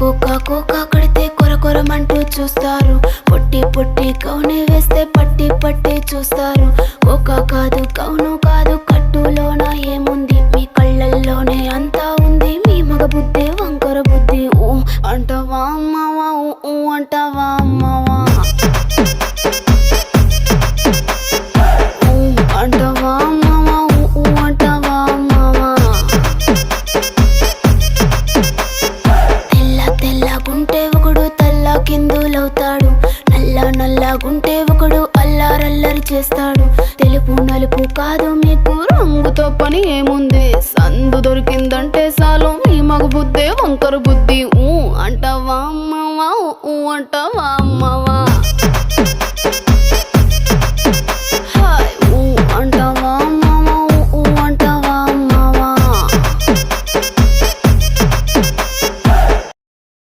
Cocoa కొడితే కొరకొరమంటూ చూస్తారు. పొట్టి పొట్టి కౌని వేస్తే పట్టి పట్టి చూస్తారు. కోకా కాదు కౌను కాదు కట్టులోన ఏముంది, మీ కళ్ళల్లోనే అంతా ఉంది. మీ మగ బుద్ధి వంకర బుద్ధి. ఊ అంటావా అమ్మవా, ఊ అంటావా అమ్మవా, ఊ అంటావా అమ్మవా, ఊ అంటావా అమ్మవా. తెల్లగుంటే ఒకడు తల్ల కిందులవుతాడు, నల్లగుంటే ఒకడు అల్లారల్లరి చేస్తాడు. తెలుపు నలుపు కాదు మీకు రంగుతో పని ఏముంది, సందు దొరికిందంటే చాలు మీ మగ బుద్ధే వంకర బుద్ధి. ఊ అంటావా అమ్మవా, ఊ అంటావా అమ్మవా.